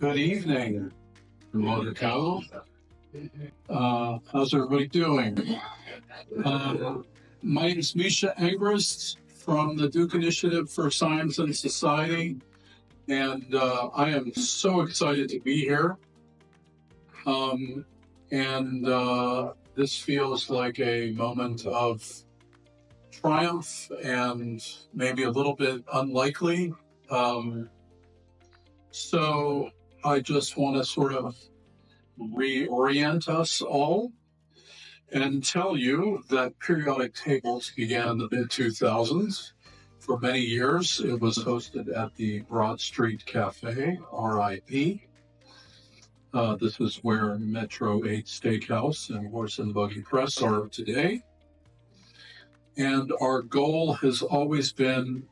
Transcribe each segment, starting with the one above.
Good evening, Monaco. How's everybody doing? My name is Misha Angrist from the Duke Initiative for Science and Society, and I am so excited to be here. This feels like a moment of triumph and maybe a little bit unlikely. So I just want to sort of reorient us all and tell you that periodic tables began in the mid-2000s. For many years, it was hosted at the Broad Street Cafe, RIP. This is where Metro 8 Steakhouse and Horse and Buggy Press are today. And our goal has always been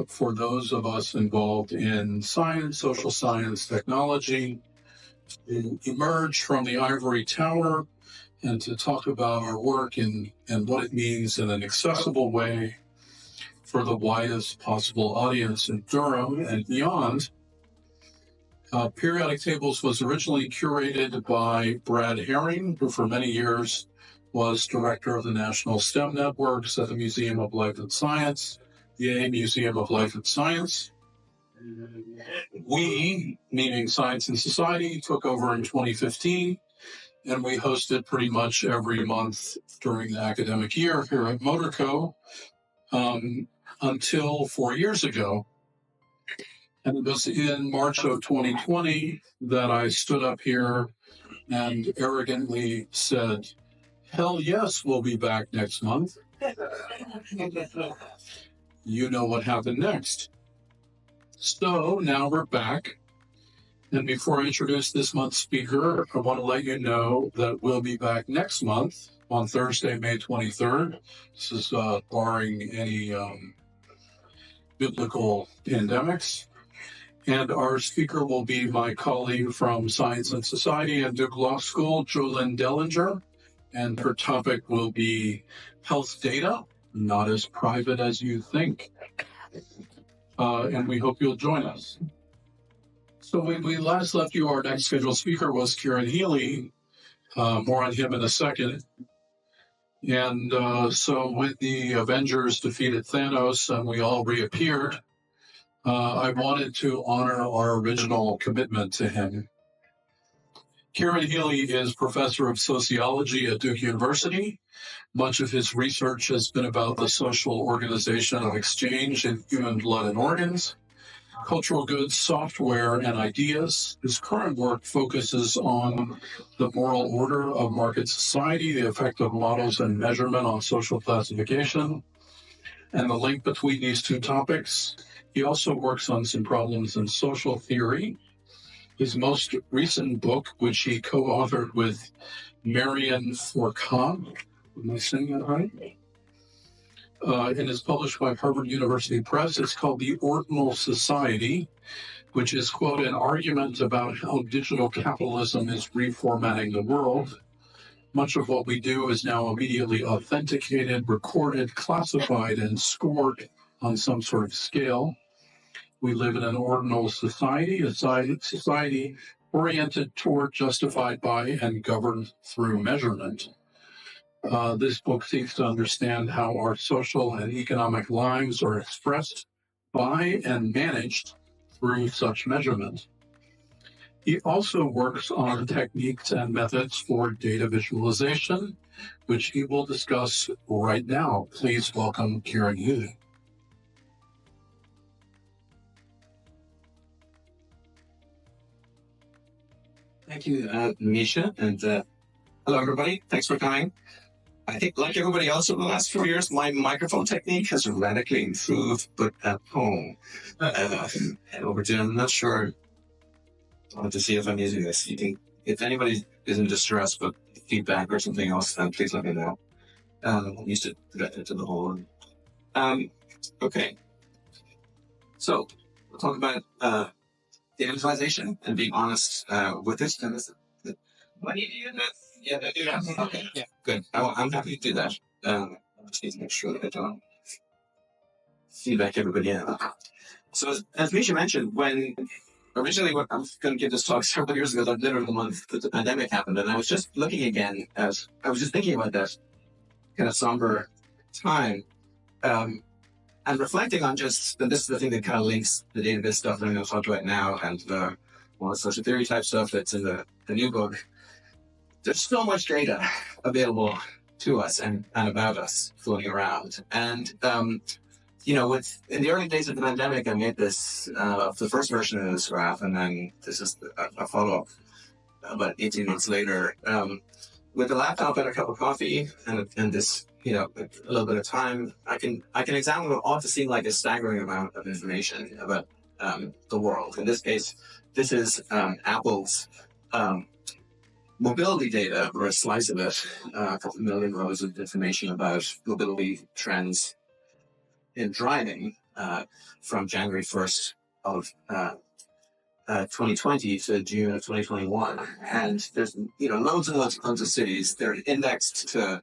for those of us involved in science, social science, technology, to emerge from the ivory tower and to talk about our work and what it means in an accessible way for the widest possible audience in Durham and beyond. Periodic Tables was originally curated by Brad Herring, who for many years was director of the National STEM Networks at the Museum of Life and Science, the Museum of Life and Science. We, meaning Science and Society, took over in 2015, and we hosted pretty much every month during the academic year here at Motorco until 4 years ago. And it was in March of 2020 that I stood up here and arrogantly said, "Hell yes, we'll be back next month." You know what happened next. So now we're back. And before I introduce this month's speaker, I want to let you know that we'll be back next month on Thursday, May 23rd. This is barring any biblical pandemics. And our speaker will be my colleague from Science and Society at Duke Law School, Jolyn Dellinger. And her topic will be health data, not as private as you think. And we hope you'll join us. So when we last left you, our next scheduled speaker was Kieran Healy. More on him in a second. And so with the Avengers defeated Thanos and we all reappeared, I wanted to honor our original commitment to him. Kieran Healy is professor of sociology at Duke University. Much of his research has been about the social organization of exchange in human blood and organs, cultural goods, software, and ideas. His current work focuses on the moral order of market society, the effect of models and measurement on social classification, and the link between these two topics. He also works on some problems in social theory. His most recent book, which he co-authored with Marian Fourcade, am I saying that right? And is published by Harvard University Press. It's called The Ordinal Society, which is, quote, an argument about how digital capitalism is reformatting the world. Much of what we do is now immediately authenticated, recorded, classified, and scored on some sort of scale. We live in an ordinal society, a society oriented toward, justified by, and governed through measurement. This book seeks to understand how our social and economic lives are expressed by and managed through such measurement. He also works on techniques and methods for data visualization, which he will discuss right now. Please welcome Kieran Healy. Thank you, Misha, and hello, everybody. Thanks for coming. I think, like everybody else over the last 4 years, my microphone technique has radically improved, but at home. Over to, I'm not sure. I want to see if I'm using this. You think, if anybody is in distress, but feedback or something else, then please let me know. I'm used to that into the whole. Okay. So, we'll talk about data visualization and being honest with this. And this, when you do that, yeah, I do that. Okay, yeah, good. I'm happy to do that. Just need to make sure that I don't feedback everybody in. So as Misha mentioned, when originally, what I was going to give this talk several years ago, literally the month that the pandemic happened, and I was just looking again as I was just thinking about that kind of somber time, and reflecting on just that this is the thing that kind of links the database stuff that I'm going to talk about now and the social theory type stuff that's in the new book. There's so much data available to us and about us floating around. And, in the early days of the pandemic, I made this, the first version of this graph, and then this is a follow-up about 18 months later, with a laptop and a cup of coffee and this, a little bit of time, I can examine what ought to seem like a staggering amount of information about the world. In this case, this is Apple's mobility data, or a slice of it, a couple million rows of information about mobility trends in driving from January 1st of 2020 to June of 2021. And there's, loads and loads of cities. They're indexed to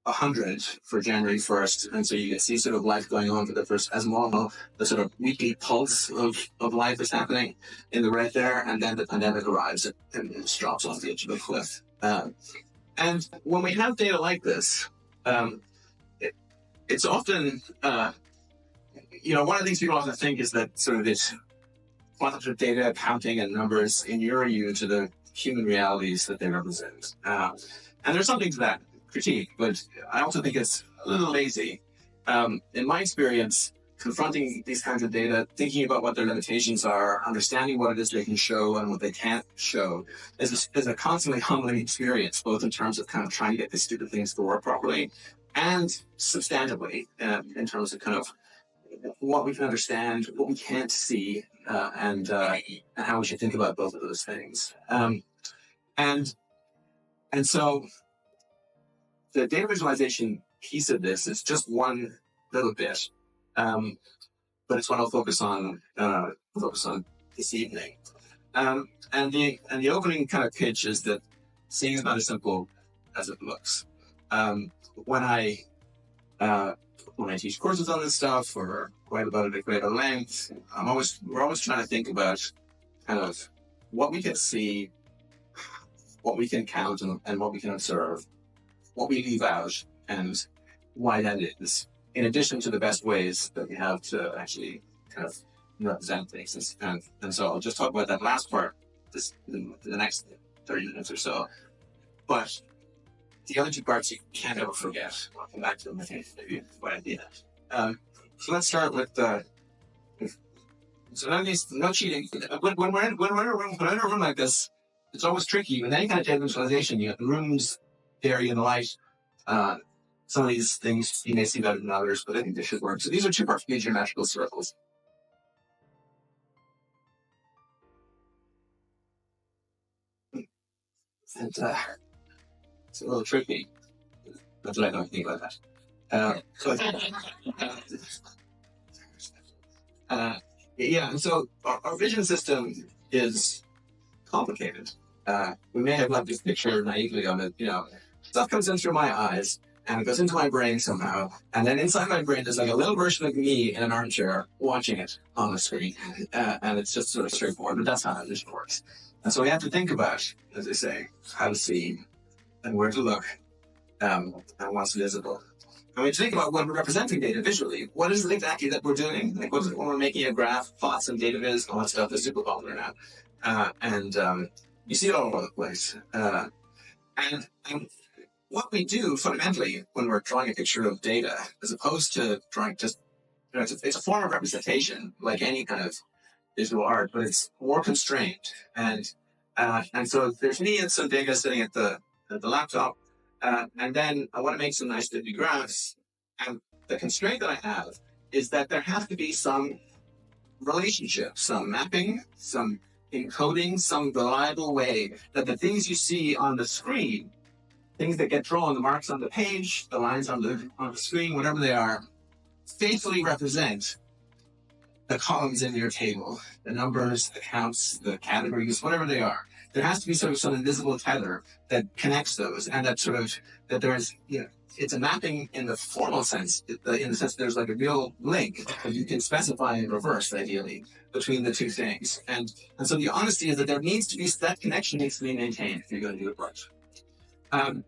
100 for January 1st. And so you can see sort of life going on for the first, as normal, the sort of weekly pulse of life is happening in the red there. And then the pandemic arrives and it drops off the edge of a cliff. And when we have data like this, it's often, one of the things people often think is that sort of this quantitative data, counting and numbers inure you to the human realities that they represent. And there's something to that critique, but I also think it's a little lazy. In my experience, confronting these kinds of data, thinking about what their limitations are, understanding what it is they can show and what they can't show, is a constantly humbling experience, both in terms of kind of trying to get these stupid things to work properly and substantively in terms of kind of what we can understand, what we can't see, and how we should think about both of those things. And so the data visualization piece of this is just one little bit, but it's what I'll focus on this evening. And the opening kind of pitch is that seeing is not as simple as it looks. When I teach courses on this stuff or write about it at greater length, we're always trying to think about kind of what we can see, what we can count, and what we can observe, what we leave out, and why that is, in addition to the best ways that we have to actually kind of represent things. And so I'll just talk about that last part the next 30 minutes or so. But the other two parts you can't ever forget. I'll come back to them maybe by idea. So let's start with so no cheating. When we're in a room like this, it's always tricky. With any kind of data visualization, you have the rooms, the area, and the light. Some of these things you may see better than others, but I think they should work. So these are two perfectly geometrical circles. And it's a little tricky. That's what I don't think about that. And so our vision system is complicated. We may have left this picture naively on it. Stuff comes in through my eyes and it goes into my brain somehow. And then inside my brain, there's like a little version of me in an armchair watching it on the screen. And it's just sort of straightforward, but that's how vision works. And so we have to think about, as I say, how to see and where to look, and what's visible. And we think about when we're representing data visually, what is it exactly that we're doing? Like when we're making a graph, plots and data viz, all that stuff is super popular now. And you see it all over the place. And what we do fundamentally when we're drawing a picture of data, as opposed to drawing just, it's a form of representation, like any kind of visual art, but it's more constrained. And so there's me and some data sitting at the laptop, and then I want to make some nice 3D graphs. And the constraint that I have is that there has to be some relationship, some mapping, some encoding, some reliable way that the things you see on the screen, things that get drawn, the marks on the page, the lines on the screen, whatever they are, faithfully represent the columns in your table, the numbers, the counts, the categories, whatever they are. there has to be sort of some invisible tether that connects those, and that sort of that there's it's a mapping in the formal sense, in the sense that there's like a real link that you can specify in reverse, ideally, between the two things. And so the honesty is that there needs to be that connection needs to be maintained if you're going to do it right.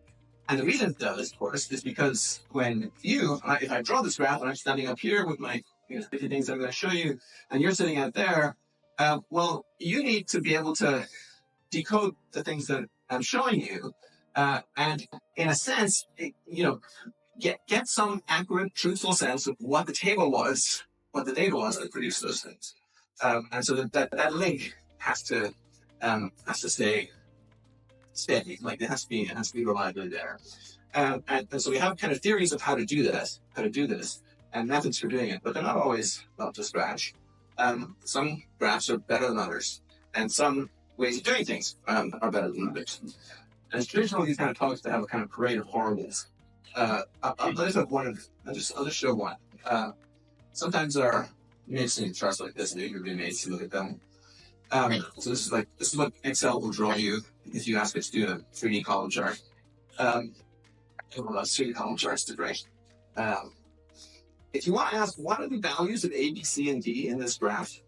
And the reason it does, of course, is because when if I draw this graph and I'm standing up here with my 50 things I'm going to show you, and you're sitting out there, well, you need to be able to decode the things that I'm showing you, and in a sense, get some accurate, truthful sense of what the table was, what the data was that produced those things, and so that link has to stay steady. Like it has to be reliably there. And so we have kind of theories of how to do this, and methods for doing it, but they're not always up to scratch. Some graphs are better than others, and some ways of doing things are better than others. And it's traditional these kind of talks to have a kind of parade of horribles. I'll just have one. I'll just show one. Sometimes you may see charts like this, and you'd be amazed to look at them. So this is what Excel will draw you if you ask it to do a 3D column chart. Well, 3D column charts are great. If you want to ask what are the values of A, B, C, and D in this graph,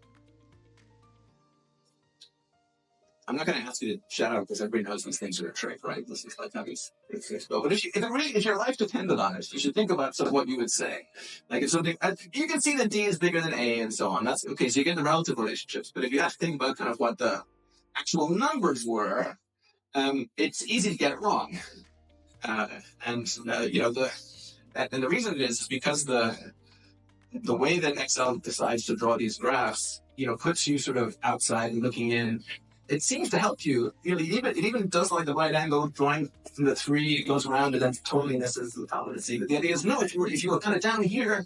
I'm not going to ask you to shout out because everybody knows these things are a trick, right? This is like how these things go. But if your life depended on it, you should think about sort of what you would say. Like if something, you can see that D is bigger than A and so on. That's okay. So you get the relative relationships. But if you have to think about kind of what the actual numbers were, it's easy to get it wrong. And the reason it is because the way that Excel decides to draw these graphs, puts you sort of outside and looking in. It seems to help you. It even does like the right angle drawing from the 3, it goes around and then totally misses the top of the C. But the idea is no, if you were kind of down here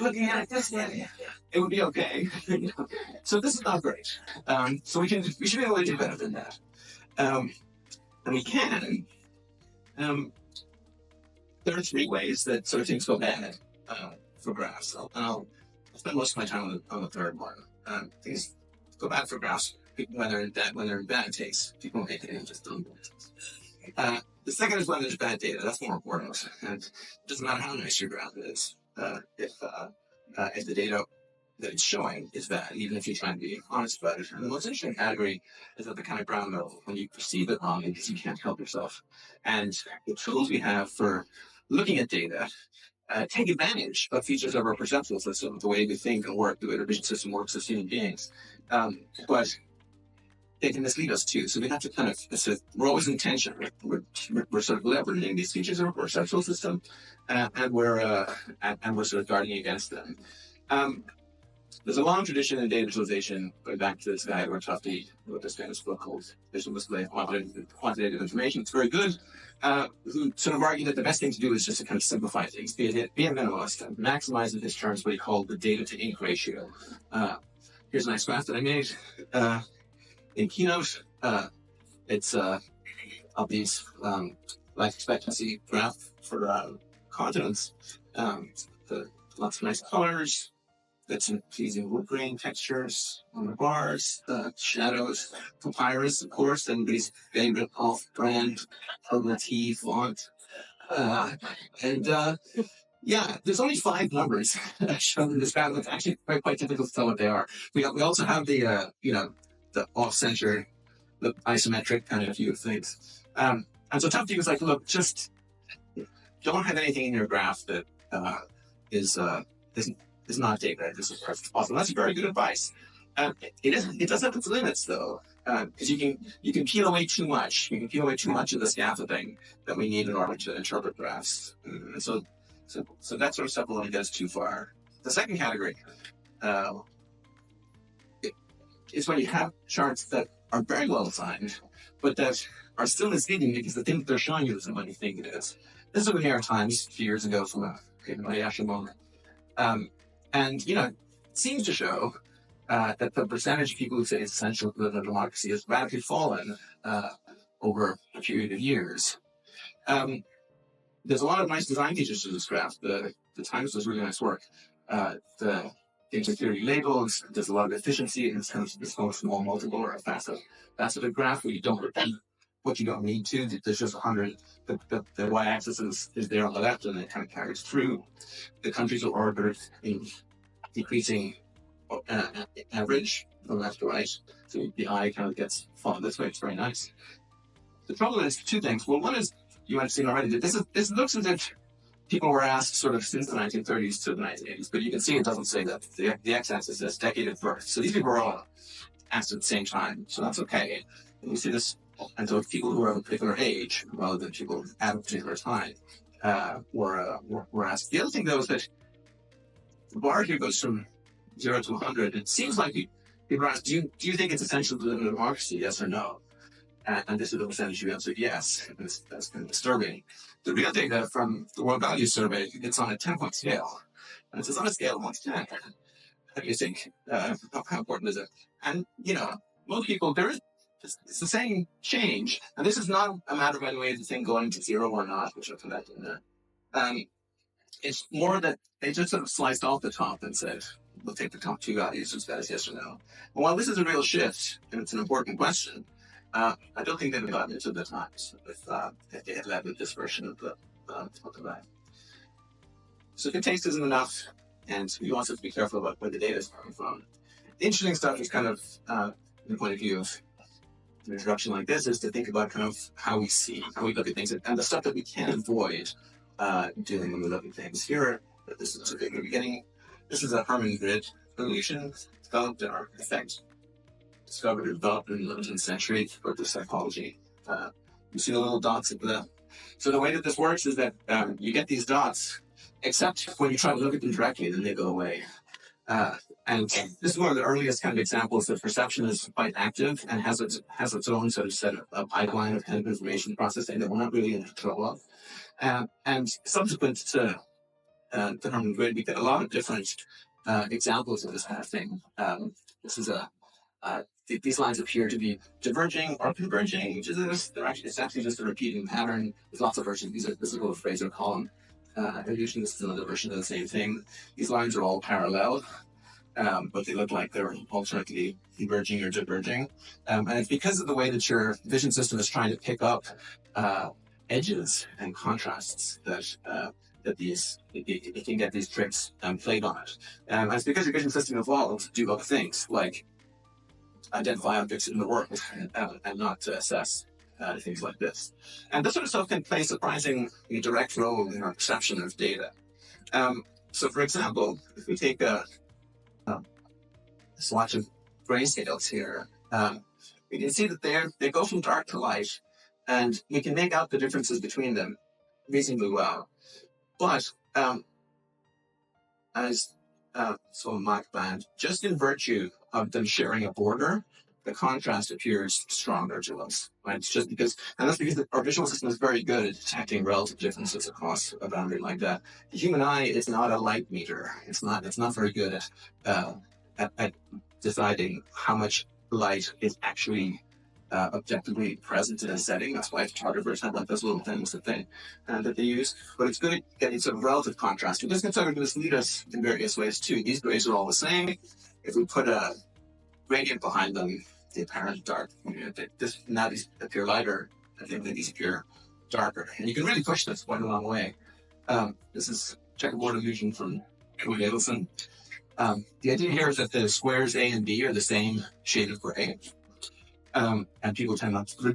looking at it this way, it would be okay. So this is not great. So we should be able to do better than that. And we can. There are 3 ways that sort of things go bad for graphs. I'll spend most of my time on the third one. Things go bad for graphs. When they're in bad taste, people make it just don't. The second is when there's bad data. That's more important. And it doesn't matter how nice your graph is, if the data that it's showing is bad, even if you try and be honest about it. And the most interesting category is at the kind of ground level, when you perceive it wrong because you can't help yourself. And the tools we have for looking at data take advantage of features of our perceptual system, the way we think and work, the way the vision system works as human beings. But they can mislead us too. So we have to kind of, we're always in tension. We're sort of leveraging these features of our perceptual system, and we're sort of guarding against them. There's a long tradition in data visualization, going back to this guy, Edward Tufte, wrote this famous book called Visual Display of Quantitative Information. It's very good. Who sort of argued that the best thing to do is just to kind of simplify things, be a minimalist, and maximize the discharge, what he called the data to ink ratio. Here's a nice graph that I made. In Keynote, it's of these life expectancy graph for continents. Lots of nice colors, that's pleasing wood grain textures on the bars, shadows, papyrus, of course, everybody's favorite off-brand purple tea font. There's only 5 numbers shown in this graph. It's actually quite difficult to tell what they are. We also have the off-center, the isometric kind of view of things. And so Tufte was like, look, just don't have anything in your graph that is not data. This is perfect. Awesome. That's very good advice. It does have its limits though, because you can peel away too much. You can peel away too much of the scaffolding that we need in order to interpret graphs. And so that sort of stuff only goes too far. The second category is when you have charts that are very well designed, but that are still misleading because the thing that they're showing you isn't what you think it is. This is what the New York Times a few years ago from a moment. And it seems to show that the percentage of people who say it's essential to live in a democracy has radically fallen over a period of years. There's a lot of nice design features to this graph. The Times does really nice work. The things are clearly labeled. There's a lot of efficiency in this kind of this small multiple or a faceted graph where you don't repeat what you don't need to. There's just 100. The y-axis is there on the left, and it kind of carries through. The countries are ordered in decreasing average from left to right. So the eye kind of gets followed this way. It's very nice. The trouble is two things. Well, one is, you might have seen already, that this looks as if people were asked sort of since the 1930s to the 1980s, but you can see it doesn't say that. The x-axis says decade of birth. So these people were all asked at the same time. So that's okay. And you see this, and so people who are of a particular age, rather than people at a particular time, were asked. The other thing, though, is that the bar here goes from 0 to 100. It seems like people are asked, do you think it's essential to live in a democracy, yes or no? And this is the percentage you answered yes. That's kind of disturbing. The real data from the World Values Survey, it's on a 10-point scale. And it's on a scale of 1 to 10. How do you think? How important is it? And, most people, it's the same change. And this is not a matter, by the way, of the thing going to 0 or not, which I'll come back to in a minute. It's more that they just sort of sliced off the top and said, we'll take the top two values as bad as yes or no. And while this is a real shift, and it's an important question, I don't think they'd have gotten into the times if they had led with this version of the value. So if taste isn't enough, and we also have to be careful about where the data is coming from. The interesting stuff is kind of, from the point of view of an introduction like this, is to think about kind of how we see, how we look at things, and the stuff that we can avoid doing when we look at things. Here, this is at the beginning. This is a Hermann grid solution developed in our effect. Discovered and developed in the 11th century for the psychology. You see the little dots at the. So the way that this works is that you get these dots, except when you try to look at them directly, then they go away. And this is one of the earliest kind of examples that perception is quite active and has its own sort of set of pipeline of kind of information processing that we're not really in control of. And subsequent to the Hermann grid, we get a lot of different examples of this kind of thing. This is these lines appear to be diverging or converging, which is it's actually just a repeating pattern. There's lots of versions. This is a little phrase or column illusion. This is another version of the same thing. These lines are all parallel, but they look like they're alternately converging or diverging. And it's because of the way that your vision system is trying to pick up edges and contrasts that it can get these tricks played on it. And it's because your vision system evolved to do other things, like identify objects in the world and not to assess things like this. And this sort of stuff can play a surprisingly direct role in our perception of data. So, for example, if we take a swatch of grayscales here, we can see that they go from dark to light, and we can make out the differences between them reasonably well. But so a Mach band, just in virtue of them sharing a border, the contrast appears stronger to us. Right? It's just because, and that's because our visual system is very good at detecting relative differences across a boundary like that. The human eye is not a light meter. It's not very good at deciding how much light is actually objectively present in a setting. That's why photographers have like those little things that they use. But it's good at getting sort of relative contrast. And this can sort of mislead us in various ways too. These grays are all the same. If we put a gradient behind them, the apparent dark, now these appear lighter. I think that these appear darker. And you can really push this quite a long way. This is checkerboard illusion from Kieran Healy. The idea here is that the squares A and B are the same shade of gray. And people tend not to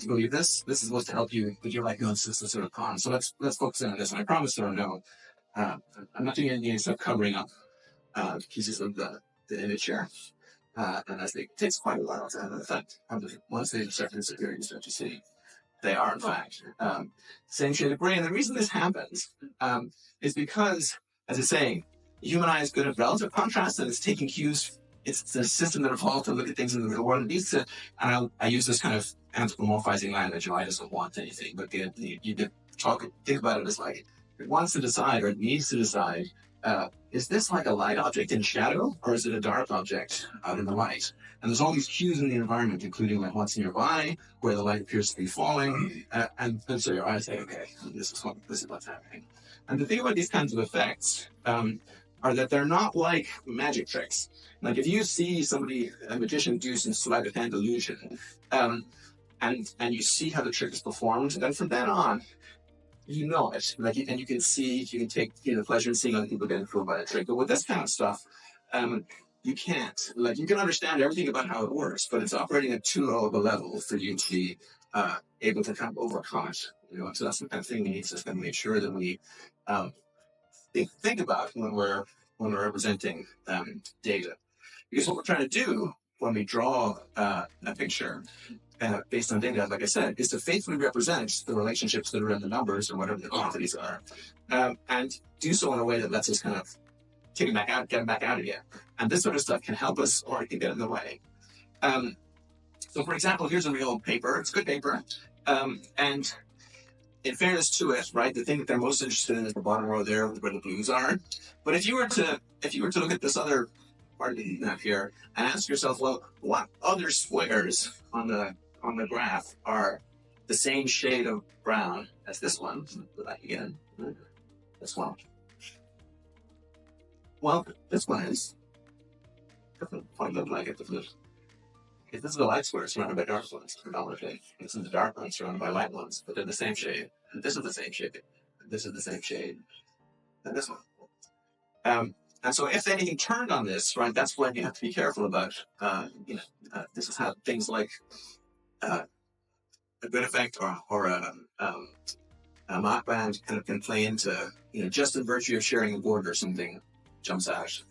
believe this. This is supposed to help you with your diagnosis of sort of con. So let's focus in on this. And I promise there are no, I'm not doing any stuff covering up pieces of the image here. And as it takes quite a while to have an effect. Once they start to disappear, you start to see they are, in fact, same shade of gray. And the reason this happens is because, as I say, the human eye is good at relative contrast, and it's taking cues. It's a system that evolved to look at things in the real world. It needs to, and I use this kind of anthropomorphizing language. Your eye doesn't want anything, but you think about it as like it wants to decide, or it needs to decide, is this like a light object in shadow, or is it a dark object out in the light? And there's all these cues in the environment, including like what's nearby, where the light appears to be falling, and so your eyes say, okay, this is what's happening. And the thing about these kinds of effects, are that they're not like magic tricks. Like if you see somebody, a magician, do some sleight of hand illusion, um, and you see how the trick is performed, then from then on, you know it. Like, and you can see, you can take pleasure in seeing other people getting fooled by the trick. But with this kind of stuff, you can't. Like, you can understand everything about how it works, but it's operating at too low of a level for you to be able to kind of overcome it. So that's the kind of thing we need to kind of make sure that we um, think about when we're representing data. Because what we're trying to do when we draw a picture based on data, like I said, is to faithfully represent the relationships that are in the numbers or whatever the quantities are, and do so in a way that lets us kind of take it back out, get it back out again. And this sort of stuff can help us, or it can get in the way. So, for example, here's a real paper. It's good paper, and in fairness to it, right, the thing that they're most interested in is the bottom row there, where the blues are. But if you were to look at this other part of the map here and ask yourself, well, what other squares on the graph are the same shade of brown as this one? Go back again. This one. Well, this one is doesn't quite look like it, doesn't it? If this is the light square surrounded by dark ones, predominantly. This is the dark one surrounded by light ones, but they're the same shade. And this is the same shade. And this is the same shade. And this one. And so if anything turned on this, right, that's when you have to be careful about, this is how things like a good effect or a mock band kind of can play into, just in virtue of sharing a board or something jumps out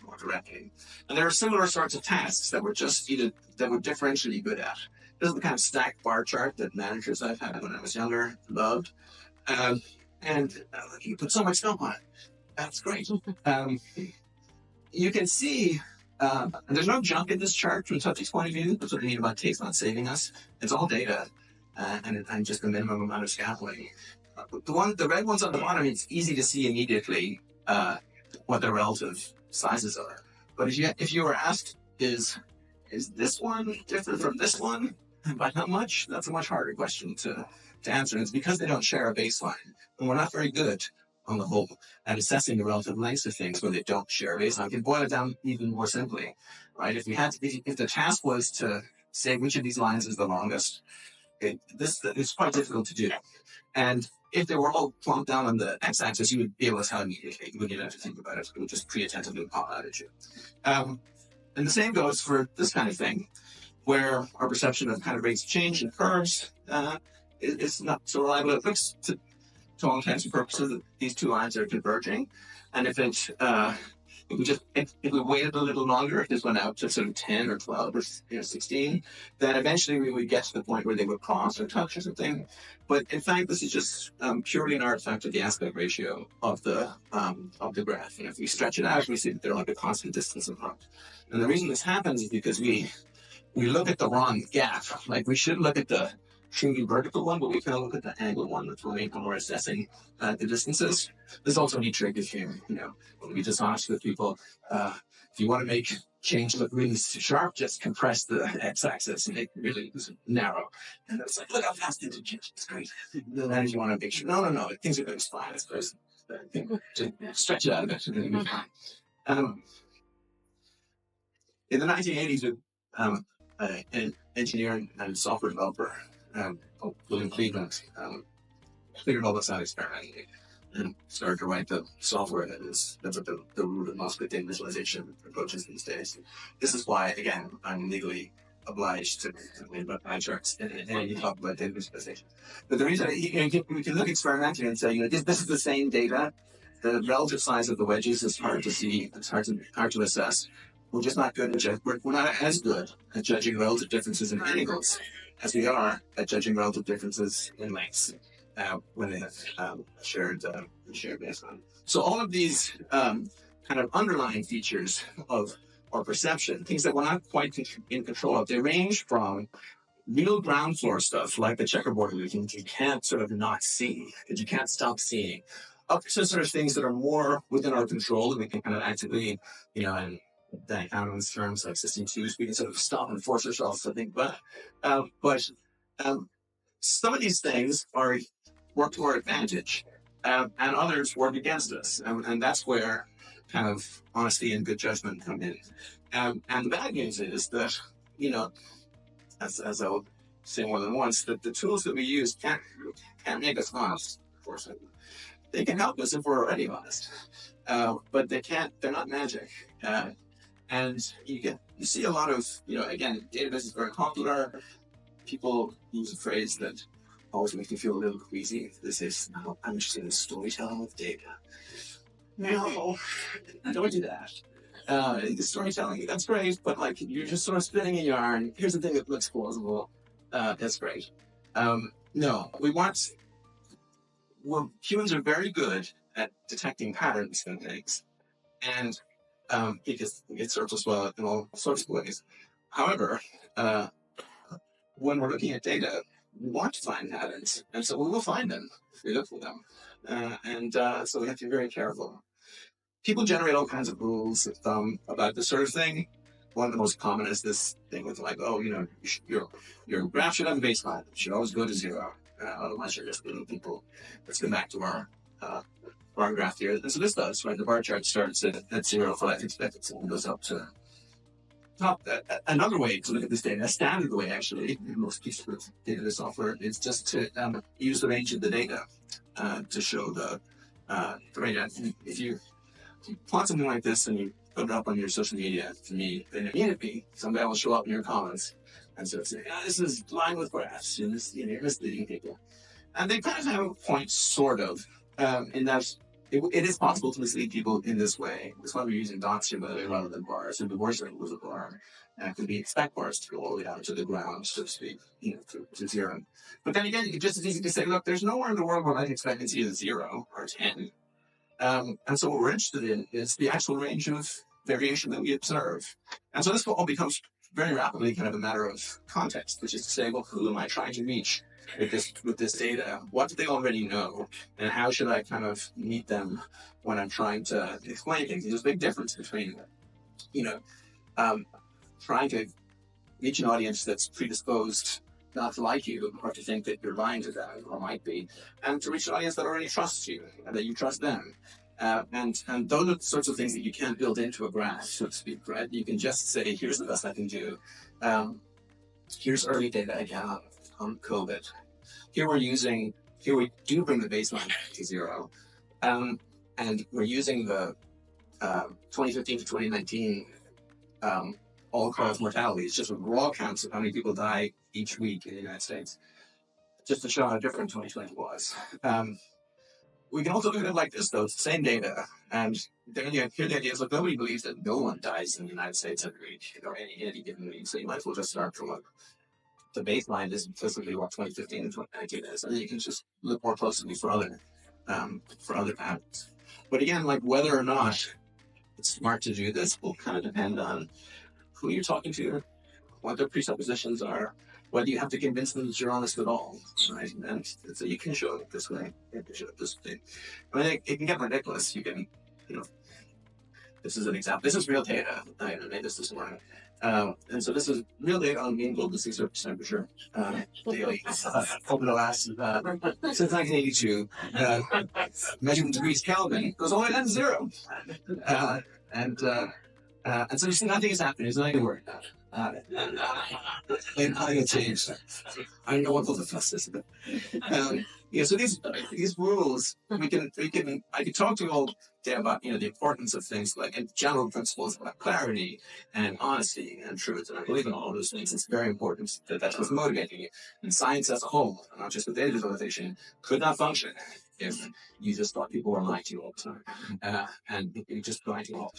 more directly. And there are similar sorts of tasks that we're differentially good at. This is the kind of stacked bar chart that managers I've had when I was younger loved. And you put so much stuff on it. That's great. You can see, there's no junk in this chart from Tufty's point of view. That's what we mean about takes not saving us. It's all data and just the minimum amount of scaffolding. The red ones on the bottom, it's easy to see immediately what their relative sizes are. But if you were asked, is this one different from this one? By how much? That's a much harder question to answer. And it's because they don't share a baseline. And we're not very good on the whole at assessing the relative lengths of things when they don't share a baseline. We can boil it down even more simply, right? If the task was to say which of these lines is the longest, this is quite difficult to do. And if they were all plonked down on the x-axis, you would be able to tell immediately. You wouldn't even have to think about it. It would just pre-attentively pop out at you. And the same goes for this kind of thing, where our perception of kind of rates of change and curves is not so reliable. It looks to all intents and purposes that these two lines are converging. And if we waited a little longer, if this went out to sort of 10 or 12 or 16, then eventually we would get to the point where they would cross or touch or something. But in fact, this is just purely an artifact of the aspect ratio of the graph. And if we stretch it out, we see that they're like a constant distance apart. And the reason this happens is because we look at the wrong gap. Like we should look at the truly vertical one, but we can look at the angle one, which will make when we're assessing the distances. There's also a neat trick if you be dishonest with people. If you want to make change look really sharp, just compress the x-axis and make it really narrow. And it's like, look how fast it changes. It's great. Then if you want to make sure, no, things are going to fine. It's great. Just stretch it out a bit. And it'll be fine. In the 1980s, an engineer and software developer, William Cleveland, figured all this out experimentally and started to write the software that's at the root of most data visualization approaches these days. This is why, again, I'm legally obliged to complain about pie charts and you talk about data visualization. But the reason we can look experimentally and say, this is the same data. The relative size of the wedges is hard to see. It's hard to assess. We're just not good at we're not as good at judging relative differences in angles as we are at judging relative differences in lengths when they have shared baseline. So all of these kind of underlying features of our perception, things that we're not quite in control of, they range from real ground floor stuff like the checkerboard illusion you can't sort of not see, that you can't stop seeing, up to sort of things that are more within our control and we can kind of actively, and that economist terms like system twos, we can sort of stop and force ourselves to think about. But some of these things work to our advantage, and others work against us, and that's where kind of honesty and good judgment come in. And the bad news is that, as I'll say more than once, that the tools that we use can't make us honest, of course. They can help us if we're already honest, but they're not magic. And you see a lot of, again, database is very popular. People use a phrase that always makes me feel a little queasy. This is, I'm interested in storytelling with data. No, don't do that. The storytelling, that's great, but like you're just sort of spinning a yarn. Here's the thing that looks plausible. That's great. No, humans are very good at detecting patterns in things, and it serves us well in all sorts of ways. However, when we're looking at data, we want to find patterns, and so we will find them if we look for them. So we have to be very careful. People generate all kinds of rules of thumb about this sort of thing. One of the most common is this thing with like, your graph should have a baseline. It should always go to 0. Otherwise, you're just little people. Let's go back to our graph here. And so this does, right? The bar chart starts at 0 for life expectancy and goes up to top. Another way to look at this data, a standard way actually, in most pieces of data software, is just to use the range of the data to show the range. If you plot something like this and you put it up on your social media, to me, then immediately somebody will show up in your comments and sort of say, this is lying with graphs, and this, you're misleading people. And they kind of have a point, sort of, in that it is possible to mislead people in this way. That's why we're using dots here, by the way, rather than bars. If the bars was a bar, it could be expect bars to go all the way down to the ground, so to speak, to 0. But then again, you could just as easily say, look, there's nowhere in the world where life expectancy is 0 or 10. And so what we're interested in is the actual range of variation that we observe. And so this all becomes very rapidly kind of a matter of context, which is to say, well, who am I trying to reach with this data? What do they already know? And how should I kind of meet them when I'm trying to explain things? There's a big difference between, trying to reach an audience that's predisposed not to like you or to think that you're lying to them, or might be, and to reach an audience that already trusts you and that you trust them. And those are the sorts of things that you can't build into a graph, so to speak, right? You can just say, here's the best I can do. Here's early data again on COVID. Here we do bring the baseline to 0. And we're using the 2015 to 2019 all-cause mortality. It's just raw counts of how many people die each week in the United States, just to show how different 2020 was. We can also look at it like this, though. It's the same data. And here the idea is, look, nobody believes that no one dies in the United States every week, or any given week. So you might as well just start from the baseline is implicitly what 2015 and 2019 is. And then you can just look more closely for other patterns. But again, like whether or not it's smart to do this will kind of depend on who you're talking to, what their presuppositions are, whether you have to convince them that you're honest at all, right? And so you can show it this way, you can show it this way. I mean, it can get ridiculous. You can, this is an example. This is real data. I made this morning. And so this is real data on mean global sea surface temperature daily over the last, since 1982. Measured in degrees Kelvin goes all the way down to 0. And so you see nothing is happening. There's nothing to worry about. Nothing change. I don't know what the fuss is. So these rules, I could talk to you all day about, the importance of things like general principles about clarity and honesty and truth. And I believe in all of those things. It's very important that that's what's motivating you. And science as a whole, not just with data visualization, could not function if you just thought people were lying to you all the time. And you just lying to you all.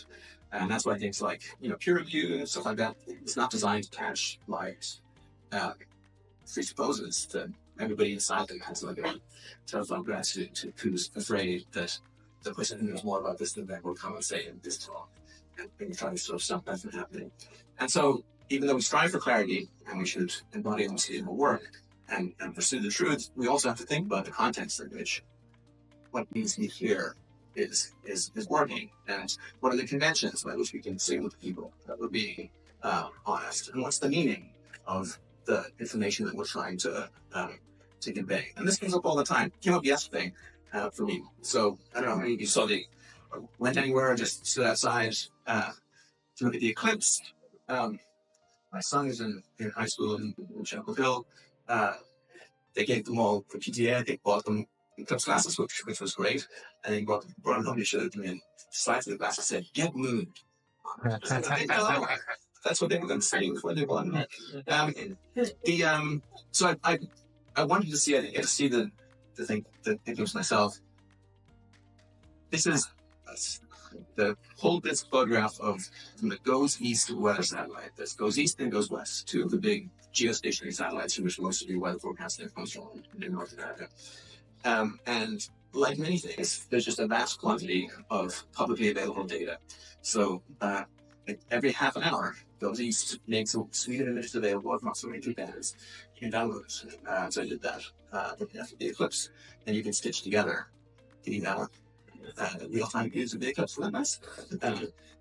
And that's why things like, peer review and stuff like that, it's not designed to catch liars. Presupposes that everybody inside them has like a telephone grass who's afraid that the person who knows more about this than them will come and say in this talk. And you're trying to sort of stop that from happening. And so, even though we strive for clarity and we should embody it in our work and pursue the truth, we also have to think about the context in which what needs to be here is working, and what are the conventions by which we can signal to people that we're being honest, and what's the meaning of the information that we're trying to convey. And this comes up all the time. It came up yesterday for me. So I don't know, maybe you saw the went anywhere, just stood outside to look at the eclipse. My son is in high school in Chapel Hill. They gave them all for PTA. They bought them eclipse glasses, which was great. And they brought them home. They showed them in slides of the glasses said, "Get mooned." That's what they were going to say before they won. So I wanted to see, I didn't get to see the thing, the eclipse myself. This is the whole this photograph of the goes east weather satellite. This goes east and goes west, two of the big geostationary satellites from which most of your weather forecasting comes from in North America. And like many things, there's just a vast quantity of publicly available data. So every half an hour, goes east makes a suite of images available across so many two bands. You can download it. So I did that after the eclipse, and you can stitch together the real-time views of the eclipse. Isn't that nice?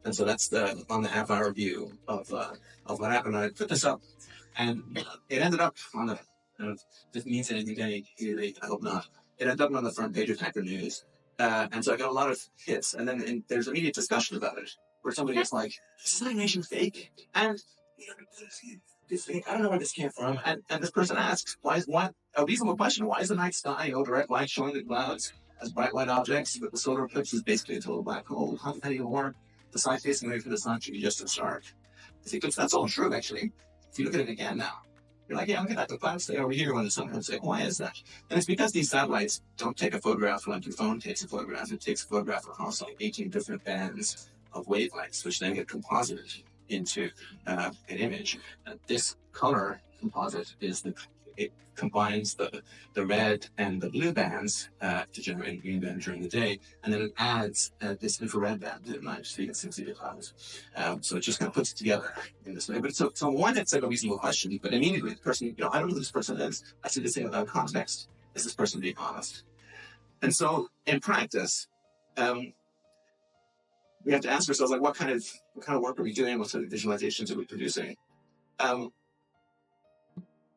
And so that's on the half-hour view of what happened. I put this up, and it ended up on the. If this means anything to any, I hope not. It ended up on the front page of Hacker News, and so I got a lot of hits. And then there's immediate discussion about it, where somebody is like, "Is this animation fake?" And this thing, I don't know where this came from. And this person asks, "Why a reasonable question? Why is the night sky no direct light showing the clouds as bright white objects, but the solar eclipse is basically a total black hole? How can that even work? The side facing away from the sun should be just as dark." The eclipse, that's all true, actually. If you look at it again now, you're like, yeah, look at that. The clouds stay over here when the sun comes in. Why is that? And it's because these satellites don't take a photograph like your phone takes a photograph. It takes a photograph across like 18 different bands of wavelengths, which then get composited into an image. And this color composite is it combines the red and the blue bands to generate a green band during the day, and then it adds this infrared band at night, so you can see the clouds. So it just kind of puts it together in this way. But so one, it's like a reasonable question, but immediately the person, I don't know who this person is. I see this thing without context. Is this person being honest? And so in practice, we have to ask ourselves, like, what kind of work are we doing? What sort of visualizations are we producing?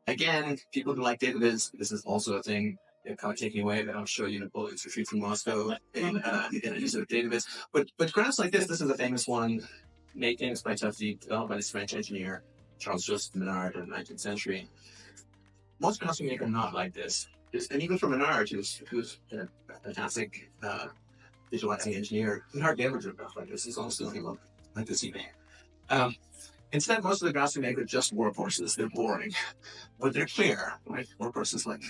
Again, people who like data viz, this is also a thing. They're kind of taking away that I'll show you bullets retreat from Moscow in a use of data viz. But graphs like this is a famous one, made famous by Tufte, developed by this French engineer, Charles-Joseph Menard in the 19th century. Most graphs we make are not like this. And even for Menard, who's a fantastic visualizing engineer, he hardly ever drew a graph like this. He's almost doing one like this evening. Instead, most of the graphs we make are just workhorses. They're boring, but they're clear, right? Workhorses like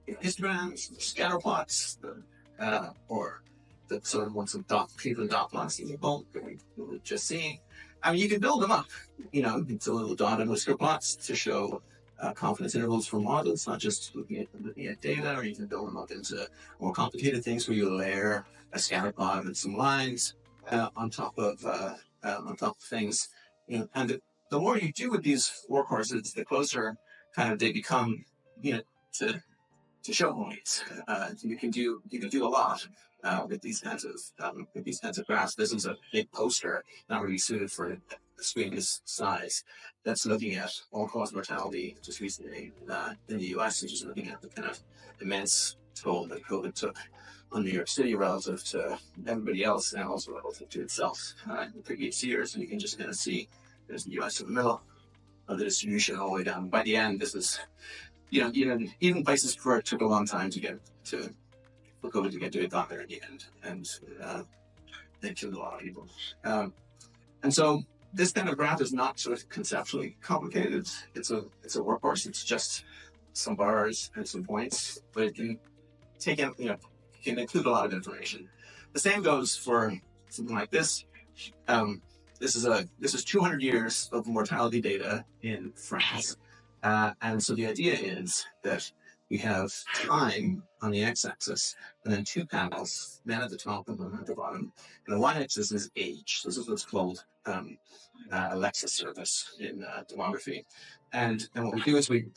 histograms, scatter plots, or the sort of ones with Cleveland dot plots that we've just seen. I mean, you can build them up, into little dot and whisker plots to show confidence intervals for models, not just looking at data, or you can build them up into more complicated things where you layer a scatter plot and some lines on top of things. And the more you do with these workhorses, the closer kind of they become, to show points. You can do a lot with these kinds of graphs. This is a big poster, not really suited for a screen this size. That's looking at all-cause mortality just recently in the U.S., and just looking at the kind of immense toll that COVID took on New York City relative to everybody else, and also relative to itself in the previous years. And you can just kind of see there's the U.S. in the middle of the distribution all the way down. By the end, this is, even places where it took a long time for COVID to get to it, got there in the end, and they killed a lot of people. And so this kind of graph is not sort of conceptually complicated. It's a workhorse. It's just some bars and some points, but it can take in, can include a lot of information. The same goes for something like this. This is 200 years of mortality data in France. And so the idea is that we have time on the x-axis, and then two panels, men at the top and women at the bottom. And the y-axis is age. So this is what's called Alexa service in demography. And what we do is we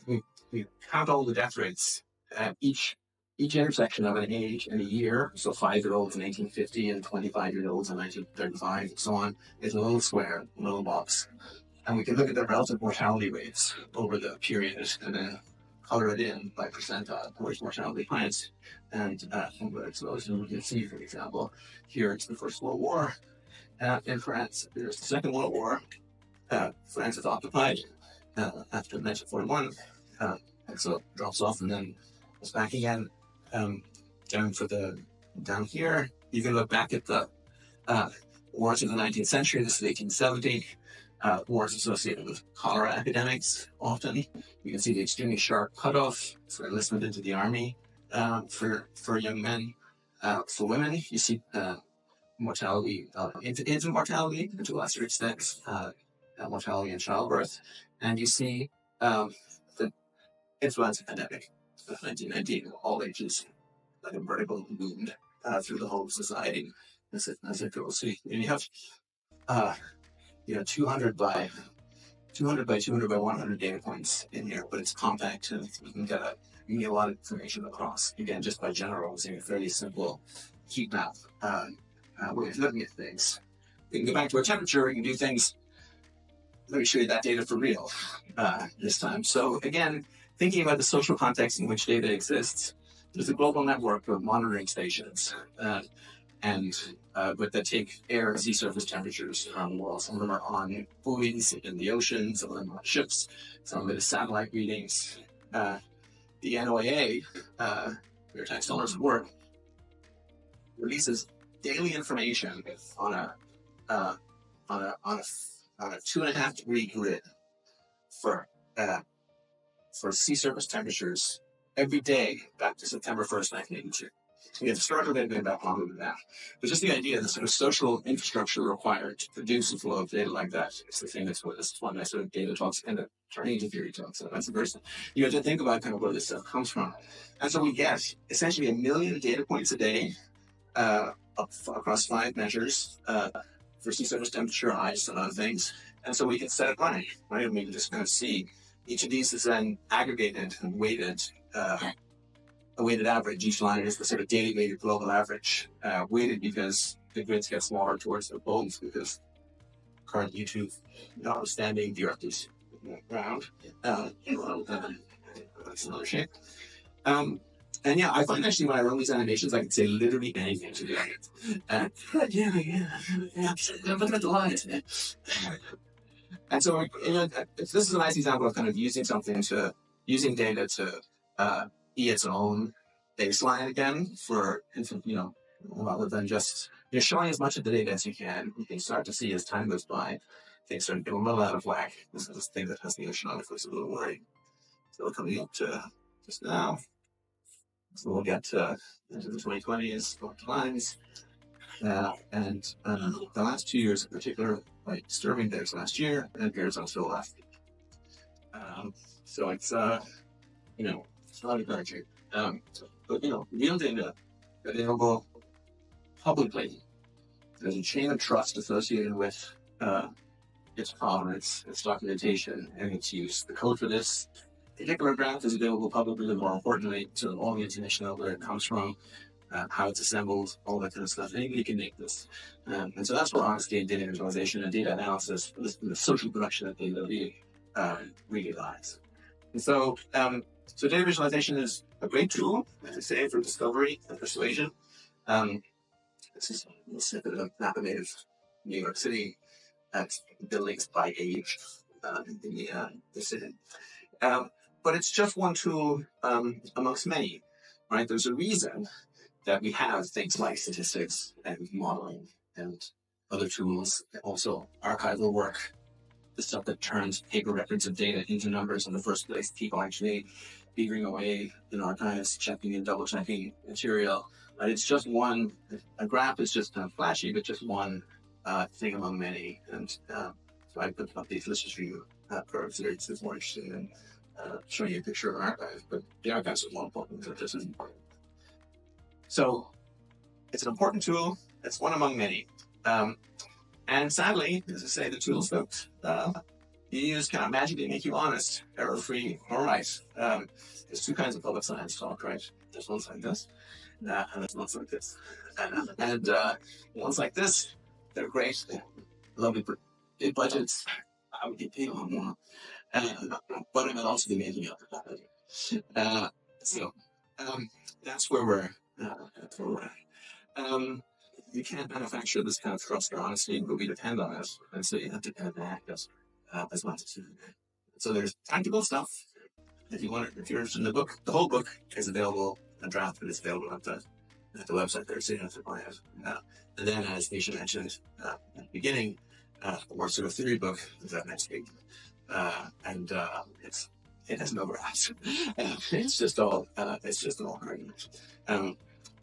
count all the death rates at each intersection of an age and a year. So 5-year-olds in 1850 and 25-year-olds in 1935 and so on. It's a little square, a little box. And we can look at the relative mortality rates over the period and then color it in by percentile, where's mortality highest, and what explosion. You can see, for example, here it's the First World War in France. There's the Second World War. France is occupied after 1941, and so it drops off and then goes back again. Down here, you can look back at the wars of the 19th century. This is 1870. Wars associated with cholera epidemics. Often, you can see the extremely sharp cutoff for enlistment into the army for young men. For women, you see mortality, infant mortality, and to a lesser extent, mortality in childbirth, and you see the influenza pandemic of 1919, all ages, like a vertical wound through the whole society as it goes. So you have 200 by 200 by 200 by 100 data points in here, but it's compact and you can get a lot of information across, again, just by generalizing a fairly simple heat map way of looking at things. We can go back to our temperature, we can do things. Let me show you that data for real this time. So again, thinking about the social context in which data exists, there's a global network of monitoring stations but that take air and sea surface temperatures around the world. Some of them are on buoys in the ocean, some of them are on ships, some of it is satellite readings. The NOAA, where tax dollars work, releases daily information on a 2.5 degree grid for sea surface temperatures every day back to September 1st, 1982. We have historical data back longer than that. But just the idea, the sort of social infrastructure required to produce a flow of data like that is the thing that's what this one sort of data talks end up turning into theory talks. So that's the first thing. You have to think about kind of where this stuff comes from. And so we get essentially 1 million data points a day across 5 measures for sea surface temperature, ice, and other things. And so we can set it running, right? And we can just kind of see each of these is then aggregated and weighted. A weighted average, each line is the sort of daily weighted global average, weighted because the grids get smaller towards the poles because current YouTube, notwithstanding, the Earth is round. That's another shape. And yeah, I find actually when I run these animations, I can say literally anything to do it. Yeah, I'm looking at the lines. And so, this is a nice example of kind of using data to be its own baseline again for, rather than just showing as much of the data as you can. You can start to see as time goes by, things start getting a little out of whack. This is this thing that has the oceanographer is a little worried. So we're coming up to just now. So we'll get into the 2020s, lines. And the last 2 years in particular, like disturbing days last year, and appears on still left. So it's it's not encouraging. But real data available publicly. There's a chain of trust associated with its provenance, its documentation, and its use. The code for this particular graph is available publicly, but more importantly, so all the information out where it comes from, how it's assembled, all that kind of stuff. Anybody can make this. And so that's where honesty and data visualization and data analysis, the social production of data really lies. And so, data visualization is a great tool, as I say, for discovery and persuasion. This is a snippet of a map of New York City buildings by age in the city. But it's just one tool amongst many, right? There's a reason that we have things like statistics and modeling and other tools, also archival work, the stuff that turns paper records of data into numbers in the first place, people actually beavering away in archives, checking and double checking material. It's just one, a graph is just kind of flashy, but just one thing among many. And so I put up these lists for you curves here. It's more interesting than showing you a picture of an archive, but the archives are more important than this is important. So it's an important tool. It's one among many. And sadly, as I say, the tools that you use cannot magically make you honest, error-free, or right. There's 2 kinds of public science talk, right? There's ones like this, and there's ones like this. And ones like this, they're great. They're lovely, big budgets. I would get paid a lot more. But it might also be making up. So that's where we're at. You can't manufacture this kind of trust or honesty, but we depend on it, and so you have to kind of act as much as you can. So there's tactical stuff. If you want it, if you're interested in the book, the whole book is available. A draft of it is available at the website there, so you don't have to buy it. And then, as Nisha mentioned at the beginning, a more sort of theory book is out next week, and it has no graphs. It's just all arguments.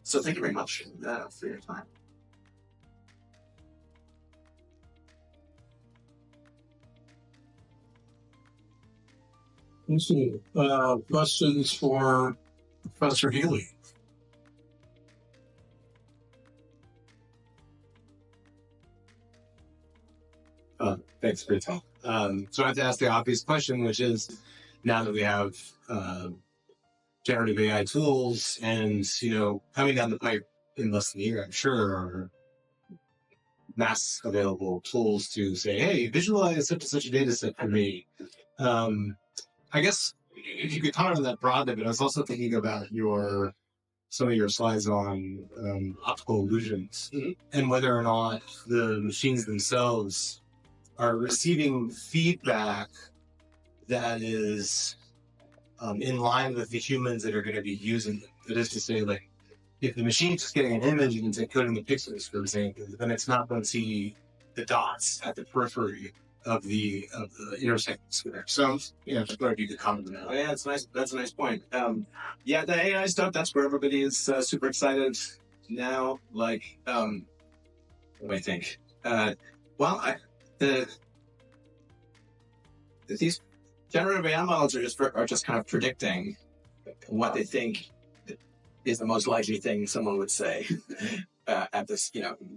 So thank you very much for your time. Questions for Professor Healy? Thanks for your time. So I have to ask the obvious question, which is, now that we have generative AI tools and, coming down the pipe in less than a year, I'm sure, are mass available tools to say, hey, visualize such and such a data set for me. I guess if you could comment on that broadly, but I was also thinking about some of your slides on optical illusions, and whether or not the machines themselves are receiving feedback that is in line with the humans that are going to be using them. That is to say, like, if the machine's just getting an image and it's encoding the pixels, for example, then it's not going to see the dots at the periphery of the intersections there. So, just wonder if you could comment on that. Oh, yeah, it's nice. That's a nice point. Yeah, the AI stuff, that's where everybody is super excited now. Like, what do I think? These generative AI models are just kind of predicting what they think is the most likely thing someone would say at this,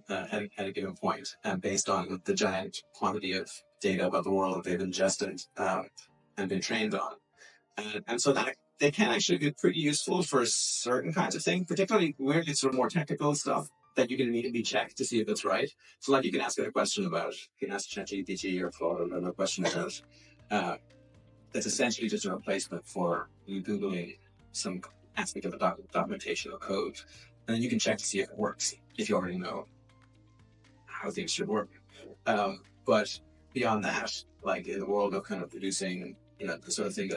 at a given point, based on the giant quantity of data about the world that they've ingested and been trained on. And so that they can actually be pretty useful for certain kinds of things, particularly where it's sort of more technical stuff that you can immediately check to see if it's right. So, like, you can ask it a question about, you can ask ChatGPT or Claude a question about that's essentially just a replacement for you Googling some aspect of a documentation or code, and then you can check to see if it works, if you already know how things should work. But beyond that, like in the world of kind of producing, the sort of thing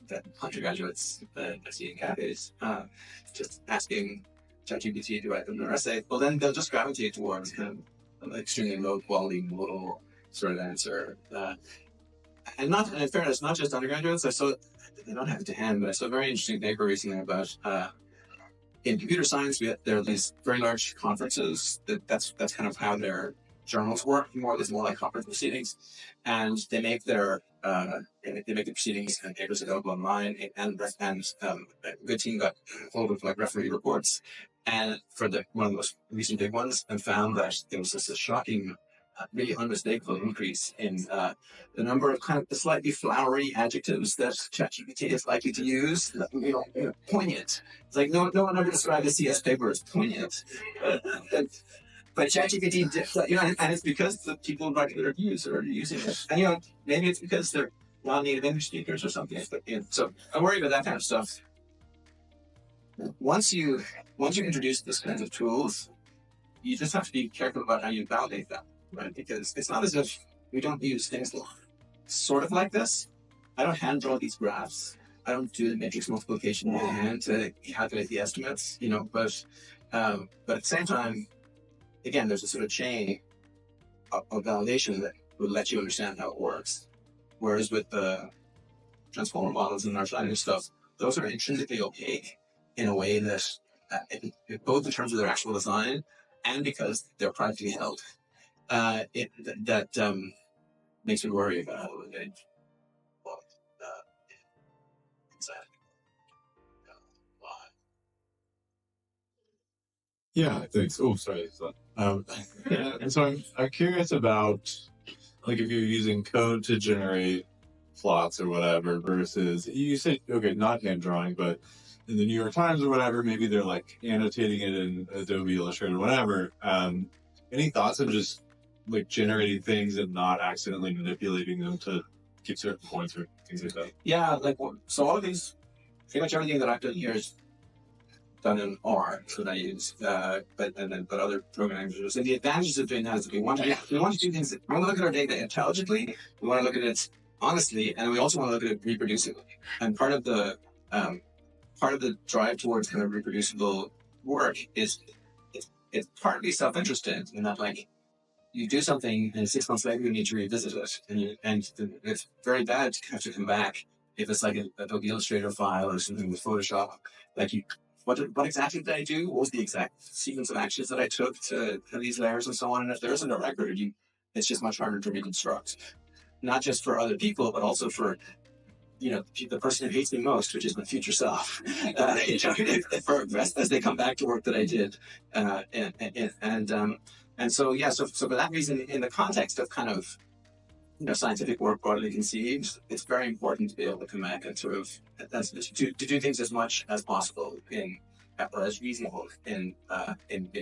that undergraduates see in cafes, just asking ChatGPT to write them their essay, well, then they'll just gravitate towards kind of an extremely low quality modal sort of answer. And in fairness, not just undergraduates. They don't have it to hand, but I saw a very interesting paper recently about in computer science. There are these very large conferences. That's kind of how their journals work. It's more like conference proceedings, and they make the proceedings and papers available online. And a good team got hold of like referee reports, and for one of the most recent big ones, and found that there was this shocking, really unmistakable increase in the number of kind of the slightly flowery adjectives that ChatGPT is likely to use. Poignant. It's like no one ever described a CS paper as poignant. But ChatGPT, and it's because the people writing the reviews are using it. And maybe it's because they're non-native English speakers or something. So I worry about that kind of stuff. Once you introduce this kinds of tools, you just have to be careful about how you validate them. Right? Because it's not as if we don't use things sort of like this. I don't hand draw these graphs. I don't do the matrix multiplication by hand to calculate the estimates, but at the same time, again, there's a sort of chain of validation that would let you understand how it works. Whereas with the transformer models and large language stuff, those are intrinsically opaque in a way that, both in terms of their actual design and because they're privately held. That makes me worry about anxiety. Yeah, thanks. Oh, sorry. And so I'm curious about, like, if you're using code to generate plots or whatever versus, you say, okay, not hand drawing, but in the New York Times or whatever, maybe they're like annotating it in Adobe Illustrator or whatever. Any thoughts of just like generating things and not accidentally manipulating them to get certain points or things like that? Yeah, so all of these pretty much everything that I've done here is done in R that I use, but other programming languages. And the advantages of doing that is that we want to do things. We want to look at our data intelligently. We want to look at it honestly, and we also want to look at it reproducibly. And part of the drive towards kind of reproducible work is it's partly self-interested in that, like, you do something and 6 months later you need to revisit it, and it's very bad to have to come back if it's like an Adobe Illustrator file or something with Photoshop. Like, what exactly did I do? What was the exact sequence of actions that I took to these layers and so on? And if there isn't a record, it's just much harder to reconstruct, not just for other people, but also for the person who hates me most, which is my future self. As they come back to work that I did, so for that reason, in the context of kind of scientific work broadly conceived, it's very important to be able to come back and sort of to do things as much as possible or as reasonable in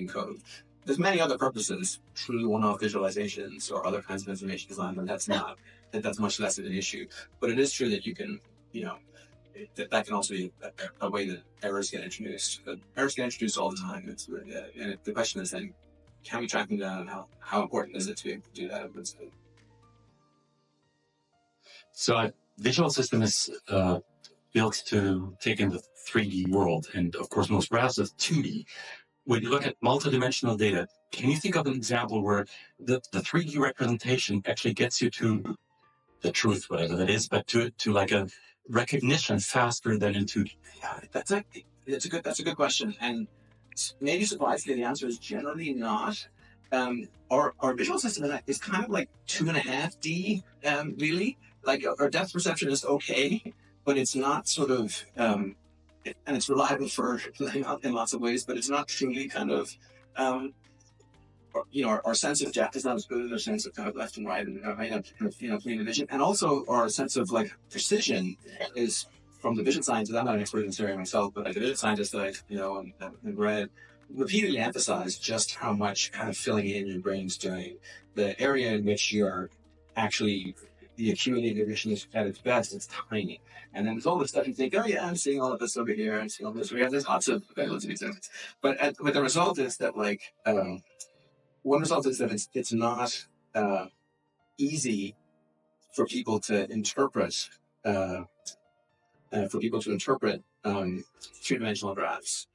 code. There's many other purposes, true one-off visualizations or other kinds of information design, and that's much less of an issue. But it is true that you can, that can also be a way that errors get introduced. But errors get introduced all the time. And the question is then, can we track them down, and how important is it to be able to do that? So a visual system is built to take in the 3D world, and of course most graphs is 2D. When you look at multidimensional data, can you think of an example where the 3D representation actually gets you to the truth, whatever that is, but to like a recognition faster than in 2D? Yeah, that's a good question, and maybe surprisingly, the answer is generally not. Our visual system is kind of like 2.5D, really. Like, our depth perception is okay, but it's not sort of, and it's reliable in lots of ways, but it's not truly kind of, our sense of depth is not as good as our sense of kind of left and right and plain vision. And also our sense of like precision is, from the vision scientist. I'm not an expert in this area myself, but like the vision scientist that I've read repeatedly emphasize just how much kind of filling in your brain's doing. The area in which you're actually, the acuity of your vision is at its best, it's tiny. And then there's all this stuff you think, oh yeah, I'm seeing all of this over here, I'm seeing all this over here. There's lots of examples. But the result is that, like, one result is that it's not easy for people to interpret three-dimensional graphs.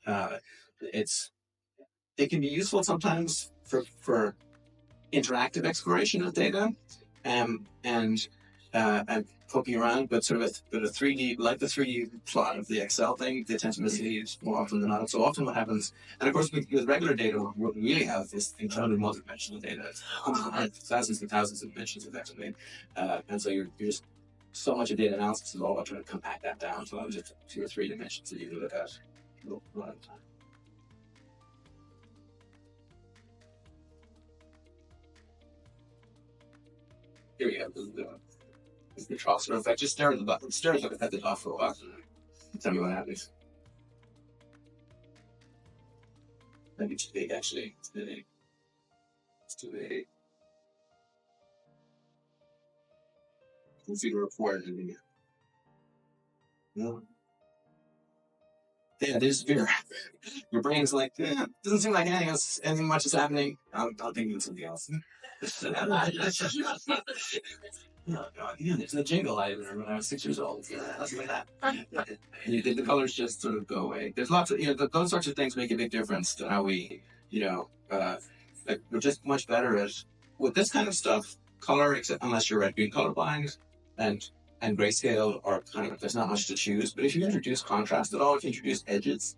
It can be useful sometimes for interactive exploration of data, and poking around, but sort of a 3D, like the 3D plot of the Excel thing, they tend to mislead more often than not. So often what happens, and of course with regular data, what we really have is included multidimensional data. It's thousands and thousands of dimensions effectively, and so you're just, so much of data analysis is all about trying to compact that down to just 2 or 3 dimensions that you can look at a lot of time. Here we have the Trostler effect. Just stare at the top for a while. Tell me what happens. Maybe too big, actually. It's too big. It's too big. You can see the report. No. Yeah, there's fear. Your brain's like, doesn't seem like anything much is happening. I'll think of something else. Oh God, yeah, there's a jingle I remember when I was 6 years old. Yeah, that's like that. And the colors just sort of go away. There's lots of, those sorts of things make a big difference to how we, like, we're just much better at, with this kind of stuff, color, except unless you're red-green colorblind, and grayscale are kind of, there's not much to choose. But if you introduce contrast at all, if you introduce edges,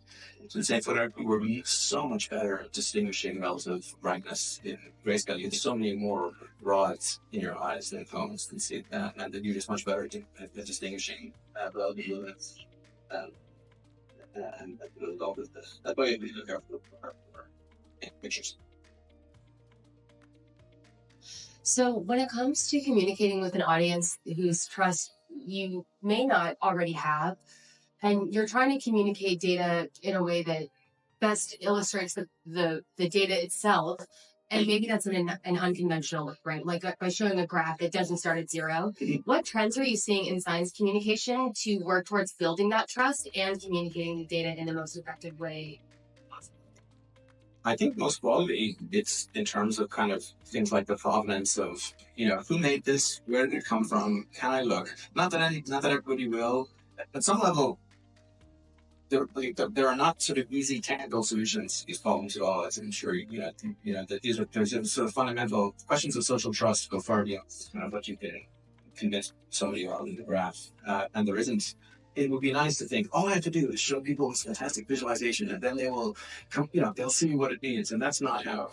so say we're so much better at distinguishing relative brightness in grayscale. You have so many more rods in your eyes than cones can see that, and then you're just much better at distinguishing relative movements. And all of this. That's why you have to be careful for pictures. So when it comes to communicating with an audience whose trust you may not already have, and you're trying to communicate data in a way that best illustrates the data itself, and maybe that's an unconventional look, right? Like by showing a graph that doesn't start at zero. What trends are you seeing in science communication to work towards building that trust and communicating the data in the most effective way possible? I think most broadly, it's in terms of kind of things like the provenance of, who made this, where did it come from, can I look? Not that everybody will. At some level, there are not sort of easy technical solutions to these problems at all. As I'm sure that these are sort of fundamental questions of social trust go far beyond kind of what you can convince somebody about in the graph, and there isn't. It would be nice to think all I have to do is show people this fantastic visualization, and then they will come. They'll see what it means, and that's not how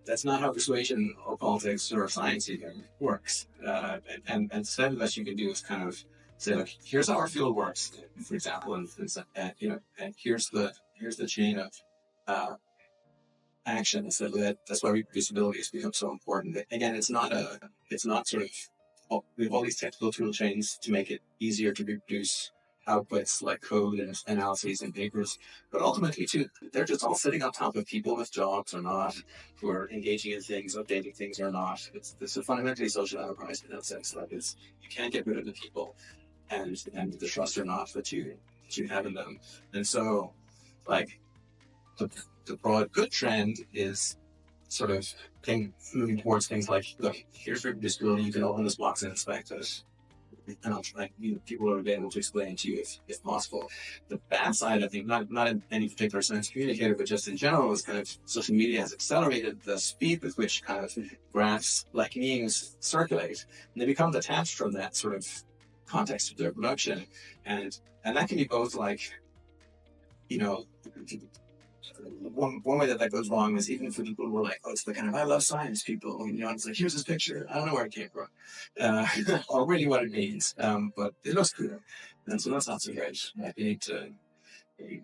persuasion or politics or science even works. And instead, the best you can do is kind of say, look, here's how our field works, for example, and here's the chain of actions that's why reproducibility has become so important. Again, it's not sort of we have all these technical tool chains to make it easier to reproduce outputs like code and analyses and papers, but ultimately too, they're just all sitting on top of people with jobs or not, who are engaging in things, updating things or not. It's a fundamentally social enterprise in that sense. Like you can't get rid of the people and the trust or not that you have in them. And so, like the broad good trend is sort of moving towards things like, look, here's reproducibility. You can open this box and inspect it. And I'll try, people are able to explain to you if possible. The bad side, I think, not in any particular science communicator, but just in general, is kind of social media has accelerated the speed with which kind of graphs like memes circulate, and they become detached from that sort of context of their production, and that can be both like, one way that goes wrong is even for people who are like, oh, it's the kind of I love science people, it's like, here's this picture, I don't know where it came from, or really what it means, but it looks cool, and so that's not so great. Like, you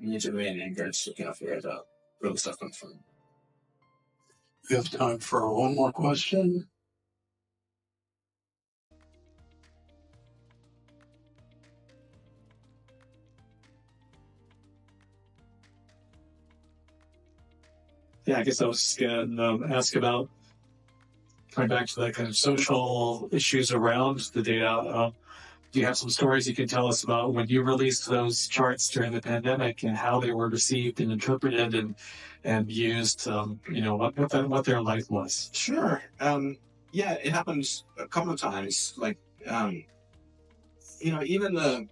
need to remain encouraged to kind of figure out where the stuff comes from. We have time for one more question. Yeah, I guess I was going to ask about coming back to that kind of social issues around the data. Do you have some stories you can tell us about when you released those charts during the pandemic and how they were received and interpreted and used? What their life was. Sure. Yeah, it happens a couple of times. Like, even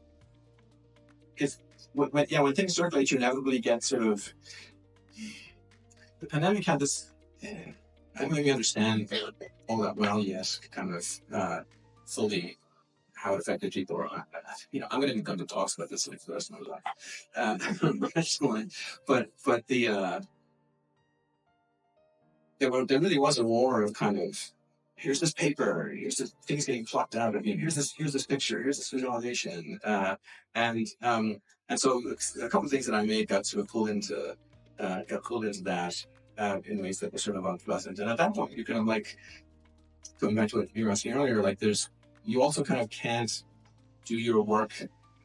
when things circulate, you inevitably get sort of. The pandemic had this. I don't really understand all that well yet. Kind of fully how it affected people. I'm going to come to talks about this for the rest of my life. But there really was a war of kind of, here's this paper, here's the things getting plucked out of you, here's this picture, here's this visualization, and so a couple of things that I made got sort of pulled into that in ways that were sort of unpleasant. And at that point, you kind of like, going back to what you were asking earlier, like you also kind of can't do your work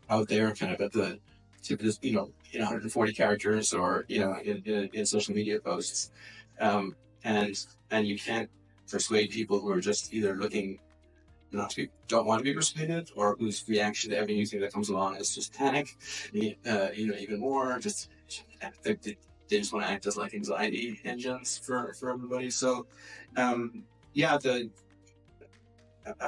out there kind of at the tip of this, in 140 characters or, in social media posts. And you can't persuade people who are just either looking don't want to be persuaded, or whose reaction to every new thing that comes along is just panic, even more, just they just want to act as like anxiety engines for everybody. So, a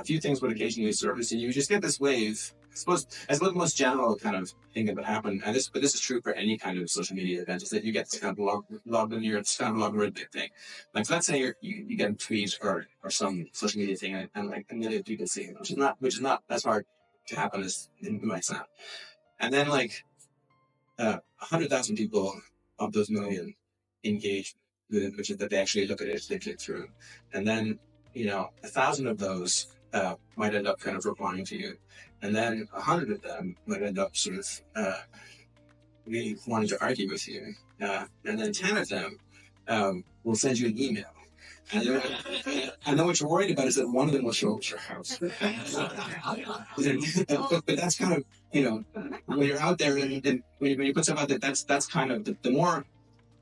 few things would occasionally surface, and you just get this wave. I suppose as the most general kind of thing that would happen, but this is true for any kind of social media event, is that you get this kind of logarithmic thing. Like, so let's say you get a tweet or some social media thing, and like a million people see it, which is not as hard to happen as it might sound. And then 100,000 people of those million engage with it, which is that they actually look at it, they click through, and then 1,000 of those might end up kind of replying to you, and then 100 of them might end up sort of really wanting to argue with you, and then 10 of them will send you an email. And then what you're worried about is that one of them will show up at your house. But that's kind of, when you're out there and when you put stuff out there, that's kind of the more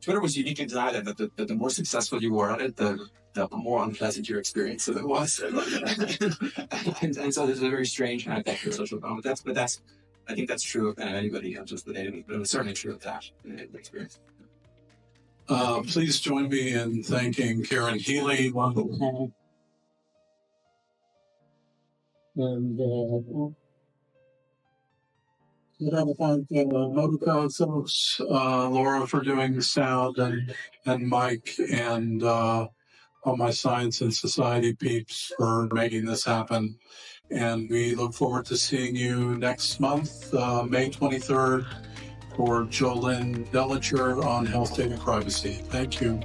Twitter was unique in that the more successful you were at it, the more unpleasant your experience of it was. and so there's a very strange kind of thing with social media. But I think that's true of kind of anybody, not just the data, but it was certainly true of that experience. Please join me in thanking Kieran Healy, one of the panel. And we'd have to thank Motorcode folks, Laura for doing sound, and Mike, and all my Science and Society peeps for making this happen. And we look forward to seeing you next month, May 23rd, for Jolynn Dellinger on health data privacy. Thank you.